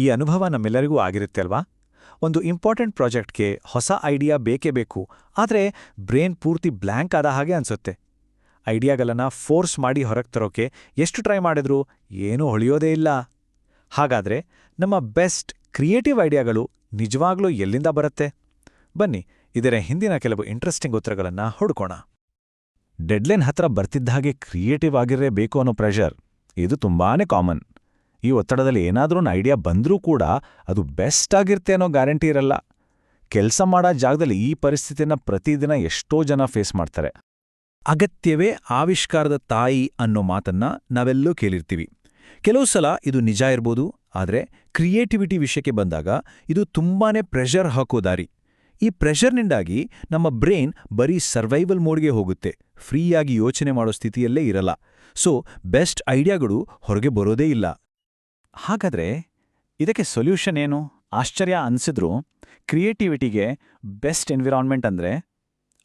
ಈ ಅನುಭವ ನಮ್ಮೆಲ್ಲರಿಗೂ ಆಗಿರುತ್ತೆ ಅಲ್ವಾ? ಒಂದು ಇಂಪಾರ್ಟೆಂಟ್ ಪ್ರಾಜೆಕ್ಟ್ಗೆ ಹೊಸ ಐಡಿಯಾ ಬೇಕೇ ಬೇಕು, ಆದರೆ ಬ್ರೇನ್ ಪೂರ್ತಿ ಬ್ಲ್ಯಾಂಕ್ ಆದ ಹಾಗೆ ಅನ್ಸುತ್ತೆ. ಐಡಿಯಾಗಳನ್ನ ಫೋರ್ಸ್ ಮಾಡಿ ಹೊರಗೆ ತರೋಕೆ ಎಷ್ಟು ಟ್ರೈ ಮಾಡಿದ್ರೂ ಏನೂ ಹೊಳೆಯೋದೇ ಇಲ್ಲ. ಹಾಗಾದ್ರೆ ನಮ್ಮ ಬೆಸ್ಟ್ ಕ್ರಿಯೇಟಿವ್ ಐಡಿಯಾಗಳು ನಿಜವಾಗ್ಲೂ ಎಲ್ಲಿಂದ ಬರುತ್ತೆ? ಬನ್ನಿ, ಇದರ ಹಿಂದಿನ ಕೆಲವು ಇಂಟ್ರೆಸ್ಟಿಂಗ್ ಉತ್ತರಗಳನ್ನು ಹುಡುಕೋಣ. ಡೆಡ್ಲೈನ್ ಹತ್ರ ಬರ್ತಿದ್ದ ಹಾಗೆ ಕ್ರಿಯೇಟಿವ್ ಆಗಿರಬೇಕು ಅನ್ನೋ ಪ್ರೆಷರ್, ಇದು ತುಂಬಾನೇ ಕಾಮನ್. ಈ ಒತ್ತಡದಲ್ಲಿ ಏನಾದ್ರೂ ಒಂದು ಐಡಿಯಾ ಬಂದ್ರೂ ಕೂಡ ಅದು ಬೆಸ್ಟ್ ಆಗಿರುತ್ತೆ ಅನ್ನೋ ಗ್ಯಾರಂಟಿ ಇರಲ್ಲ. ಕೆಲಸ ಮಾಡೋ ಜಾಗದಲ್ಲಿ ಈ ಪರಿಸ್ಥಿತಿನ ಪ್ರತಿದಿನ ಎಷ್ಟೋ ಜನ ಫೇಸ್ ಮಾಡ್ತಾರೆ. ಅಗತ್ಯವೇ ಆವಿಷ್ಕಾರದ ತಾಯಿ ಅನ್ನೋ ಮಾತನ್ನ ನಾವೆಲ್ಲೂ ಕೇಳಿರ್ತೀವಿ. ಕೆಲವು ಸಲ ಇದು ನಿಜ ಇರ್ಬೋದು, ಆದರೆ ಕ್ರಿಯೇಟಿವಿಟಿ ವಿಷಯಕ್ಕೆ ಬಂದಾಗ ಇದು ತುಂಬಾನೇ ಪ್ರೆಷರ್ ಹಾಕೋ ದಾರಿ. ಈ ಪ್ರೆಷರ್ನಿಂದಾಗಿ ನಮ್ಮ ಬ್ರೈನ್ ಬರೀ ಸರ್ವೈವಲ್ ಮೋಡ್ಗೆ ಹೋಗುತ್ತೆ, ಫ್ರೀಯಾಗಿ ಯೋಚನೆ ಮಾಡೋ ಸ್ಥಿತಿಯಲ್ಲೇ ಇರಲ್ಲ. ಸೊ ಬೆಸ್ಟ್ ಐಡಿಯಾಗಳು ಹೊರಗೆ ಬರೋದೇ ಇಲ್ಲ. ಹಾಗಾದ್ರೆ ಇದಕ್ಕೆ ಸೊಲ್ಯೂಷನ್ ಏನು? ಆಶ್ಚರ್ಯ ಅನ್ಸಿದ್ರು ಕ್ರಿಯೇಟಿವಿಟಿಗೆ ಬೆಸ್ಟ್ ಎನ್ವಿರಾನ್ಮೆಂಟ್ ಅಂದ್ರೆ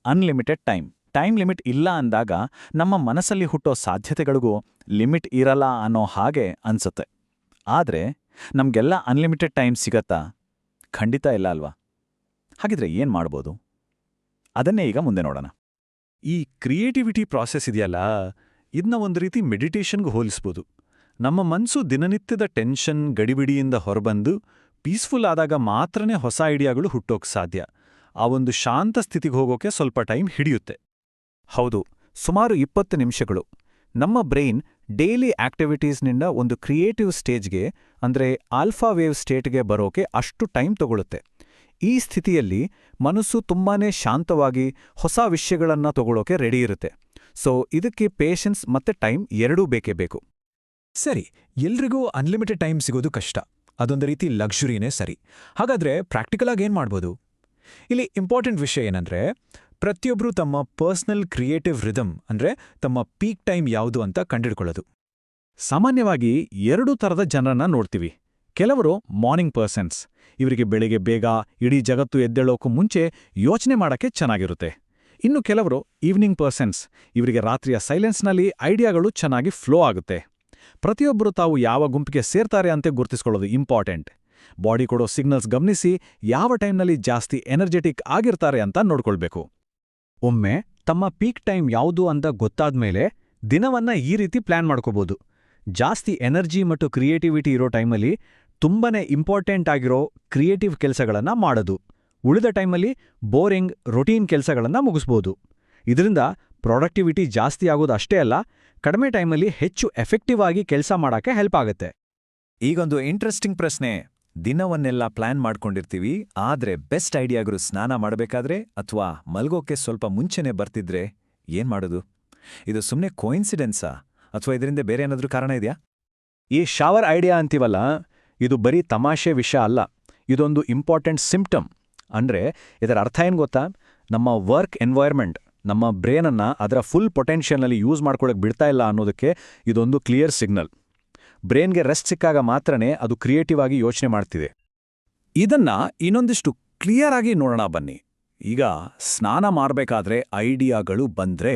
ಅನ್ಲಿಮಿಟೆಡ್ ಟೈಮ್ ಲಿಮಿಟ್ ಇಲ್ಲ ಅಂದಾಗ ನಮ್ಮ ಮನಸ್ಸಲ್ಲಿ ಹುಟ್ಟೋ ಸಾಧ್ಯತೆಗಳಿಗೂ ಲಿಮಿಟ್ ಇರಲ್ಲ ಅನ್ನೋ ಹಾಗೆ ಅನ್ಸುತ್ತೆ. ಆದರೆ ನಮಗೆಲ್ಲ ಅನ್ಲಿಮಿಟೆಡ್ ಟೈಮ್ ಸಿಗತ್ತಾ? ಖಂಡಿತ ಇಲ್ಲ ಅಲ್ವಾ? ಹಾಗಿದ್ರೆ ಏನು ಮಾಡ್ಬೋದು? ಅದನ್ನೇ ಈಗ ಮುಂದೆ ನೋಡೋಣ. ಈ ಕ್ರಿಯೇಟಿವಿಟಿ ಪ್ರಾಸೆಸ್ ಇದೆಯಲ್ಲ, ಇದನ್ನ ಒಂದು ರೀತಿ ಮೆಡಿಟೇಷನ್ಗೆ ಹೋಲಿಸ್ಬೋದು. ನಮ್ಮ ಮನಸ್ಸು ದಿನನಿತ್ಯದ ಟೆನ್ಷನ್ ಗಡಿಬಿಡಿಯಿಂದ ಹೊರಬಂದು ಪೀಸ್ಫುಲ್ ಆದಾಗ ಮಾತ್ರನೇ ಹೊಸ ಐಡಿಯಾಗಳು ಹುಟ್ಟೋಕ್ ಸಾಧ್ಯ. ಆ ಒಂದು ಶಾಂತ ಸ್ಥಿತಿಗೆ ಹೋಗೋಕೆ ಸ್ವಲ್ಪ ಟೈಮ್ ಹಿಡಿಯುತ್ತೆ. ಹೌದು, ಸುಮಾರು 20 ನಿಮಿಷಗಳು. ನಮ್ಮ ಬ್ರೈನ್ ಡೈಲಿ ಆಕ್ಟಿವಿಟೀಸ್ನಿಂದ ಒಂದು ಕ್ರಿಯೇಟಿವ್ ಸ್ಟೇಜ್ಗೆ, ಅಂದರೆ ಆಲ್ಫಾ ವೇವ್ ಸ್ಟೇಟ್ಗೆ ಬರೋಕೆ ಅಷ್ಟು ಟೈಮ್ ತಗೊಳುತ್ತೆ. ಈ ಸ್ಥಿತಿಯಲ್ಲಿ ಮನಸ್ಸು ತುಂಬಾನೇ ಶಾಂತವಾಗಿ ಹೊಸ ವಿಷಯಗಳನ್ನ ತಗೊಳ್ಳೋಕೆ ರೆಡಿ ಇರುತ್ತೆ. ಸೊ ಇದಕ್ಕೆ ಪೇಷನ್ಸ್ ಮತ್ತೆ ಟೈಮ್ ಎರಡೂ ಬೇಕೇ ಬೇಕು. ಸರಿ, ಎಲ್ರಿಗೂ ಅನ್ಲಿಮಿಟೆಡ್ ಟೈಮ್ ಸಿಗೋದು ಕಷ್ಟ. ಅದೊಂದು ರೀತಿ ಲಕ್ಸುರಿನೇ ಸರಿ. ಹಾಗಾದ್ರೆ ಪ್ರಾಕ್ಟಿಕಲ್ ಆಗಿ ಏನ್ ಮಾಡ್ಬೋದು? ಇಲ್ಲಿ ಇಂಪಾರ್ಟೆಂಟ್ ವಿಷಯ ಏನಂದ್ರೆ, ಪ್ರತಿಯೊಬ್ಬರು ತಮ್ಮ ಪರ್ಸನಲ್ ಕ್ರಿಯೇಟಿವ್ ರಿದಮ್, ಅಂದ್ರೆ ತಮ್ಮ ಪೀಕ್ ಟೈಮ್ ಯಾವುದು ಅಂತ ಕಂಡಿಡ್ಕೊಳ್ಳೋದು. ಸಾಮಾನ್ಯವಾಗಿ 2 ಥರದ ಜನರನ್ನ ನೋಡ್ತೀವಿ. ಕೆಲವರು ಮಾರ್ನಿಂಗ್ ಪರ್ಸನ್ಸ್. ಇವರಿಗೆ ಬೆಳಿಗ್ಗೆ ಬೇಗ ಇಡೀ ಜಗತ್ತು ಎದ್ದೇಳೋಕ್ಕೂ ಮುಂಚೆ ಯೋಚನೆ ಮಾಡಕ್ಕೆ ಚೆನ್ನಾಗಿರುತ್ತೆ. ಇನ್ನು ಕೆಲವರು ಈವ್ನಿಂಗ್ ಪರ್ಸನ್ಸ್. ಇವರಿಗೆ ರಾತ್ರಿಯ ಸೈಲೆನ್ಸ್ನಲ್ಲಿ ಐಡಿಯಾಗಳು ಚೆನ್ನಾಗಿ ಫ್ಲೋ ಆಗುತ್ತೆ. ಪ್ರತಿಯೊಬ್ಬರು ತಾವು ಯಾವ ಗುಂಪಿಗೆ ಸೇರ್ತಾರೆ ಅಂತ ಗುರುತಿಸ್ಕೊಳ್ಳೋದು ಇಂಪಾರ್ಟೆಂಟ್. ಬಾಡಿ ಕೊಡೋ ಸಿಗ್ನಲ್ಸ್ ಗಮನಿಸಿ ಯಾವ ಟೈಮ್ನಲ್ಲಿ ಜಾಸ್ತಿ ಎನರ್ಜೆಟಿಕ್ ಆಗಿರ್ತಾರೆ ಅಂತ ನೋಡ್ಕೊಳ್ಬೇಕು. ಒಮ್ಮೆ ತಮ್ಮ ಪೀಕ್ ಟೈಮ್ ಯಾವುದು ಅಂತ ಗೊತ್ತಾದ್ಮೇಲೆ ದಿನವನ್ನ ಈ ರೀತಿ ಪ್ಲಾನ್ ಮಾಡ್ಕೋಬೋದು. ಜಾಸ್ತಿ ಎನರ್ಜಿ ಮತ್ತು ಕ್ರಿಯೇಟಿವಿಟಿ ಇರೋ ಟೈಮಲ್ಲಿ ತುಂಬಾನೇ ಇಂಪಾರ್ಟೆಂಟ್ ಆಗಿರೋ ಕ್ರಿಯೇಟಿವ್ ಕೆಲಸಗಳನ್ನ ಮಾಡೋದು. ಉಳಿದ ಟೈಮಲ್ಲಿ ಬೋರಿಂಗ್ ರೊಟೀನ್ ಕೆಲಸಗಳನ್ನ ಮುಗಿಸ್ಬೋದು. ಇದರಿಂದ ಪ್ರೊಡಕ್ಟಿವಿಟಿ ಜಾಸ್ತಿ ಆಗೋದು ಅಷ್ಟೇ ಅಲ್ಲ, ಕಡಿಮೆ ಟೈಮಲ್ಲಿ ಹೆಚ್ಚು ಎಫೆಕ್ಟಿವ್ ಆಗಿ ಕೆಲಸ ಮಾಡಕ್ಕೆ ಹೆಲ್ಪ್ ಆಗುತ್ತೆ. ಈಗೊಂದು ಇಂಟ್ರೆಸ್ಟಿಂಗ್ ಪ್ರಶ್ನೆ. ದಿನವನ್ನೆಲ್ಲ ಪ್ಲಾನ್ ಮಾಡ್ಕೊಂಡಿರ್ತೀವಿ, ಆದ್ರೆ ಬೆಸ್ಟ್ ಐಡಿಯಾಗಳು ಸ್ನಾನ ಮಾಡಬೇಕಾದ್ರೆ ಅಥವಾ ಮಲ್ಗೋಕೆ ಸ್ವಲ್ಪ ಮುಂಚೆನೇ ಬರ್ತಿದ್ರೆ ಏನ್ ಮಾಡೋದು? ಇದು ಸುಮ್ಮನೆ ಕೋಇನ್ಸಿಡೆನ್ಸಾ ಅಥವಾ ಇದರಿಂದ ಬೇರೆ ಏನಾದ್ರೂ ಕಾರಣ ಇದೆಯಾ? ಈ ಶವರ್ ಐಡಿಯಾ ಅಂತೀವಲ್ಲ, ಇದು ಬರೀ ತಮಾಷೆ ವಿಷಯ ಅಲ್ಲ. ಇದೊಂದು ಇಂಪಾರ್ಟೆಂಟ್ ಸಿಂಪ್ಟಮ್. ಅಂದ್ರೆ ಇದರ ಅರ್ಥ ಏನ್ ಗೊತ್ತಾ? ನಮ್ಮ ವರ್ಕ್ ಎನ್ವೈರ್ಮೆಂಟ್ ನಮ್ಮ ಬ್ರೇನನ್ನ ಅದರ ಫುಲ್ ಪೊಟೆನ್ಷಿಯಲ್ನಲ್ಲಿ ಯೂಸ್ ಮಾಡ್ಕೊಳ್ಳೋಕೆ ಬಿಡ್ತಾ ಇಲ್ಲ ಅನ್ನೋದಕ್ಕೆ ಇದೊಂದು ಕ್ಲಿಯರ್ ಸಿಗ್ನಲ್. ಬ್ರೇನ್ಗೆ ರೆಸ್ಟ್ ಸಿಕ್ಕಾಗ ಮಾತ್ರನೇ ಅದು ಕ್ರಿಯೇಟಿವ್ ಆಗಿ ಯೋಚನೆ ಮಾಡ್ತಿದೆ. ಇದನ್ನ ಇನ್ನೊಂದಿಷ್ಟು ಕ್ಲಿಯರ್ ಆಗಿ ನೋಡೋಣ ಬನ್ನಿ. ಈಗ ಸ್ನಾನ ಮಾಡಬೇಕಾದ್ರೆ ಐಡಿಯಾಗಳು ಬಂದ್ರೆ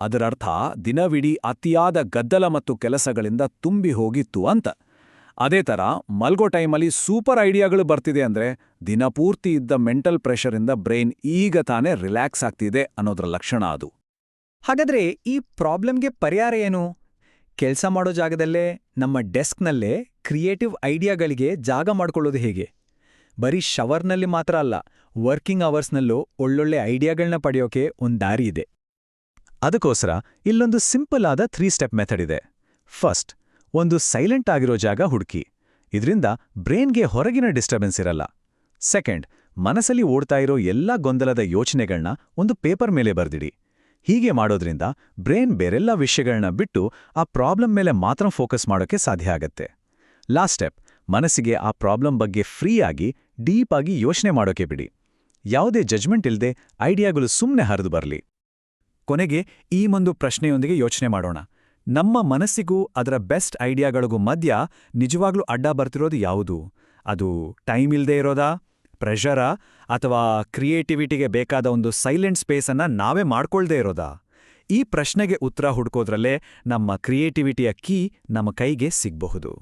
ಅದರರ್ಥ ದಿನವಿಡೀ ಅತಿಯಾದ ಗದ್ದಲ ಮತ್ತು ಕೆಲಸಗಳಿಂದ ತುಂಬಿ ಹೋಗಿತ್ತು ಅಂತ. ಅದೇ ಥರ ಮಲ್ಗೋ ಟೈಮಲ್ಲಿ ಸೂಪರ್ ಐಡಿಯಾಗಳು ಬರ್ತಿದೆ ಅಂದ್ರೆ ದಿನಪೂರ್ತಿ ಇದ್ದ ಮೆಂಟಲ್ ಪ್ರೆಷರಿಂದ ಬ್ರೈನ್ ಈಗ ತಾನೇ ರಿಲ್ಯಾಕ್ಸ್ ಆಗ್ತಿದೆ ಅನ್ನೋದ್ರ ಲಕ್ಷಣ ಅದು. ಹಾಗಾದ್ರೆ ಈ ಪ್ರಾಬ್ಲಮ್ಗೆ ಪರಿಹಾರ ಏನು? ಕೆಲಸ ಮಾಡೋ ಜಾಗದಲ್ಲೇ, ನಮ್ಮ ಡೆಸ್ಕ್ನಲ್ಲೇ ಕ್ರಿಯೇಟಿವ್ ಐಡಿಯಾಗಳಿಗೆ ಜಾಗ ಮಾಡ್ಕೊಳ್ಳೋದು ಹೇಗೆ? ಬರೀ ಶವರ್ನಲ್ಲಿ ಮಾತ್ರ ಅಲ್ಲ, ವರ್ಕಿಂಗ್ ಅವರ್ಸ್ನಲ್ಲೂ ಒಳ್ಳೊಳ್ಳೆ ಐಡಿಯಾಗಳನ್ನ ಪಡೆಯೋಕೆ ಒಂದು ದಾರಿ ಇದೆ. ಅದಕ್ಕೋಸ್ಕರ ಇಲ್ಲೊಂದು ಸಿಂಪಲ್ ಆದ 3 ಸ್ಟೆಪ್ ಮೆಥಡ್ ಇದೆ. ಫಸ್ಟ್, ಒಂದು ಸೈಲೆಂಟ್ ಆಗಿರೋ ಜಾಗ ಹುಡುಕಿ. ಇದರಿಂದ ಬ್ರೈನ್ಗೆ ಹೊರಗಿನ ಡಿಸ್ಟರ್ಬೆನ್ಸ್ ಇರಲ್ಲ. ಸೆಕೆಂಡ್, ಮನಸ್ಸಲ್ಲಿ ಓಡ್ತಾ ಇರೋ ಎಲ್ಲಾ ಗೊಂದಲದ ಯೋಚನೆಗಳನ್ನ ಒಂದು ಪೇಪರ್ ಮೇಲೆ ಬರ್ದಿಡಿ. ಹೀಗೆ ಮಾಡೋದ್ರಿಂದ ಬ್ರೈನ್ ಬೇರೆಲ್ಲ ವಿಷಯಗಳನ್ನ ಬಿಟ್ಟು ಆ ಪ್ರಾಬ್ಲಮ್ ಮೇಲೆ ಮಾತ್ರ ಫೋಕಸ್ ಮಾಡೋಕೆ ಸಾಧ್ಯ ಆಗತ್ತೆ. ಲಾಸ್ಟ್ ಸ್ಟೆಪ್, ಮನಸ್ಸಿಗೆ ಆ ಪ್ರಾಬ್ಲಮ್ ಬಗ್ಗೆ ಫ್ರೀಯಾಗಿ ಡೀಪ್ ಆಗಿ ಯೋಚನೆ ಮಾಡೋಕೆ ಬಿಡಿ. ಯಾವುದೇ ಜಜ್ಮೆಂಟ್ ಇಲ್ಲದೆ ಐಡಿಯಾಗಳು ಸುಮ್ಮನೆ ಹರಿದು ಬರಲಿ. ಕೊನೆಗೆ ಈ ಒಂದು ಪ್ರಶ್ನೆಯೊಂದಿಗೆ ಯೋಚನೆ ಮಾಡೋಣ. ನಮ್ಮ ಮನಸ್ಸಿಗೂ ಅದರ ಬೆಸ್ಟ್ ಐಡಿಯಾಗಳಿಗೂ ಮಧ್ಯ ನಿಜವಾಗ್ಲೂ ಅಡ್ಡ ಬರ್ತಿರೋದು ಯಾವುದು? ಅದು ಟೈಮ್ ಇಲ್ಲದೆ ಇರೋದಾ, ಪ್ರೆಷರಾ, ಅಥವಾ ಕ್ರಿಯೇಟಿವಿಟಿಗೆ ಬೇಕಾದ ಒಂದು ಸೈಲೆಂಟ್ ಸ್ಪೇಸನ್ನ ನಾವೇ ಮಾಡ್ಕೊಳ್ದೇ ಇರೋದಾ? ಈ ಪ್ರಶ್ನೆಗೆ ಉತ್ತರ ಹುಡುಕೋದ್ರಲ್ಲೇ ನಮ್ಮ ಕ್ರಿಯೇಟಿವಿಟಿಯ ಕೀ ನಮ್ಮ ಕೈಗೆ ಸಿಗಬಹುದು.